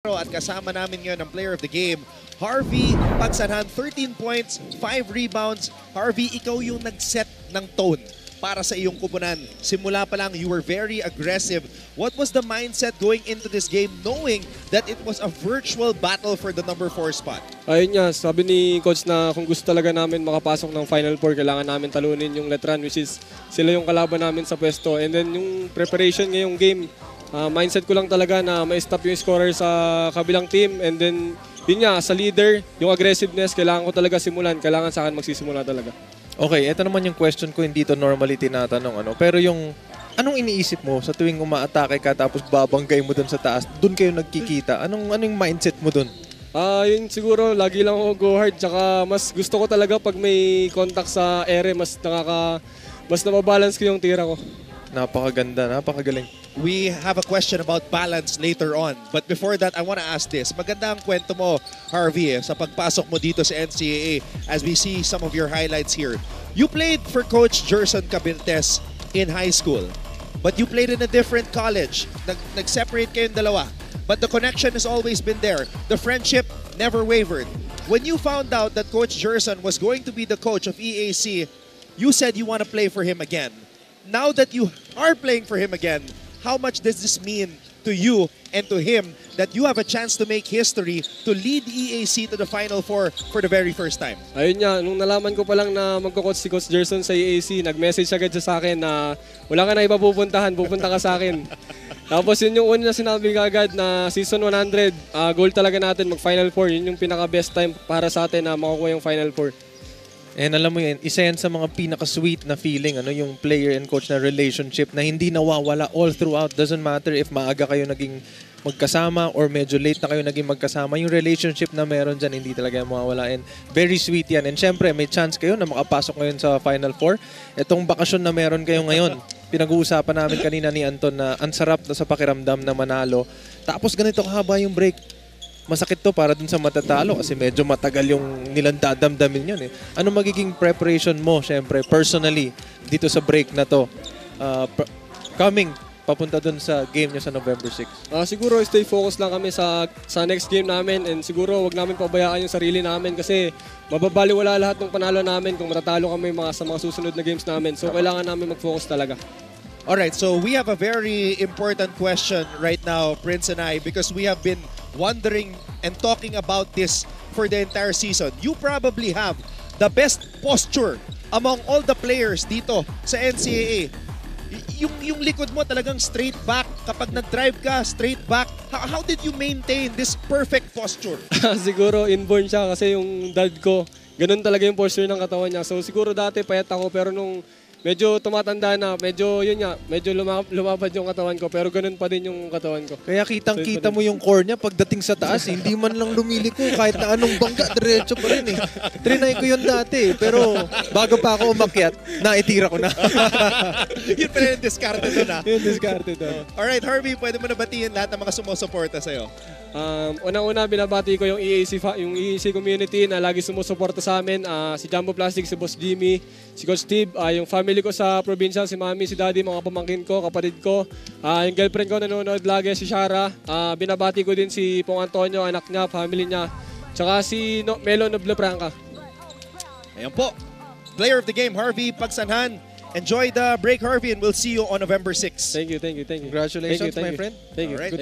At kasama namin ngayon ang player of the game, Harvey Pagsanhan, 13 points, 5 rebounds. Harvey, ikaw yung nag-set ng tone para sa iyong kupunan. Simula pa lang, you were very aggressive. What was the mindset going into this game knowing that it was a virtual battle for the number 4 spot? Ayun nga, sabi ni Coach na kung gusto talaga namin makapasok ng Final Four, kailangan namin talunin yung Letran, which is sila yung kalaban namin sa pwesto. And then yung preparation ngayong game, mindset ko lang talaga na ma-stop yung scorer sa kabilang team. And then, yun nga, sa leader, yung aggressiveness, kailangan ko talaga simulan. Kailangan sa akin magsisimula talaga. Okay, ito naman yung question ko, hindi to normally tinatanong. Pero yung, anong iniisip mo sa tuwing umaatake ka tapos babanggay mo dun sa taas, dun kayo nagkikita? Anong yung mindset mo dun? Yun siguro, lagi lang ako go hard. Tsaka mas gusto ko talaga pag may contact sa ere, mas nababalance ko yung tira ko. Napakaganda, napakagaling. We have a question about balance later on. But before that, I want to ask this. Maganda ang kwento mo, Harvey, sa pagpasok mo dito sa NCAA as we see some of your highlights here. You played for Coach Jerson Cabintes in high school, but you played in a different college. Nag-separate kayong dalawa. But the connection has always been there. The friendship never wavered. When you found out that Coach Jerson was going to be the coach of EAC, you said you want to play for him again. Now that you are playing for him again, how much does this mean to you and to him that you have a chance to make history to lead EAC to the Final Four for the very first time? Ayun nga, nung nalaman ko pa lang na magko-coach si Coach Jerson sa EAC, nag-message agad siya sa akin na wala ka na iba pupuntahan, pupunta ka sa akin. Tapos yun yung una na sinabi ka agad na season 100, goal talaga natin mag-Final Four. Yun yung pinaka-best time para sa atin na makukuha yung Final Four. And alam mo yun, isa yan sa mga pinaka-sweet na feeling, yung player and coach na relationship na hindi nawawala all throughout. Doesn't matter if maaga kayo naging magkasama or medyo late na kayo naging magkasama. Yung relationship na meron dyan, hindi talaga mawawala. And very sweet yan. And syempre, may chance kayo na makapasok ngayon sa Final Four. Itong bakasyon na meron kayo ngayon, pinag-uusapan namin kanina ni Anton na ang sarap na sa pakiramdam na manalo. Tapos ganito kahaba yung break. Masakit to para dun sa matatalo kasi medyo matagal yung nilang dadamdamin yun. Ano magiging preparation mo, syempre, personally, dito sa break na to? Coming, papunta dun sa game nyo sa November 6. Siguro stay focused lang kami sa next game namin and siguro wag namin pabayaan yung sarili namin kasi mababaliwala lahat ng panalo namin kung matatalo kami sa mga susunod na games namin. So kailangan namin mag-focus talaga. Alright, so we have a very important question right now, Prince and I, because we have been wondering and talking about this for the entire season. You probably have the best posture among all the players dito sa NCAA. Yung likod mo talagang straight back. Kapag nag-drive ka, straight back. How did you maintain this perfect posture? Siguro inborn siya kasi yung dad ko, ganun talaga yung posture ng katawan niya. So siguro dati payat ako pero nung medyo tumatanda na, medyo lumabad yung katawan ko, pero ganun pa din yung katawan ko. Kaya kitang-kita mo yung core niya pagdating sa taas, hindi man lang lumiliko kahit na anong bangga, diretso pa rin eh. Trinay ko yun dati, pero bago pa ako umakyat, naitira ko na. Yun pala yung diskarte doon Yung diskarte doon. Alright, Harvey, pwede mo na batiin lahat ng mga sumusuporta sa'yo. Unang-una, binabati ko yung EAC community na lagi sumusuporta sa amin. Si Jumbo Plastic, si Boss Jimmy, si Coach Steve, yung family ko sa probinsya, si Mami, si Daddy, mga pamangkin ko, kapatid ko. Yung girlfriend ko nanonood lagi, si Shara. Binabati ko din si Pong Antonio, anak niya, family niya. Tsaka si Melo Noblefranca. Ayan po. Player of the game, Harvey Pagsanhan. Enjoy the break, Harvey, and we'll see you on November 6. Thank you. Congratulations, my friend. Thank you. Alright.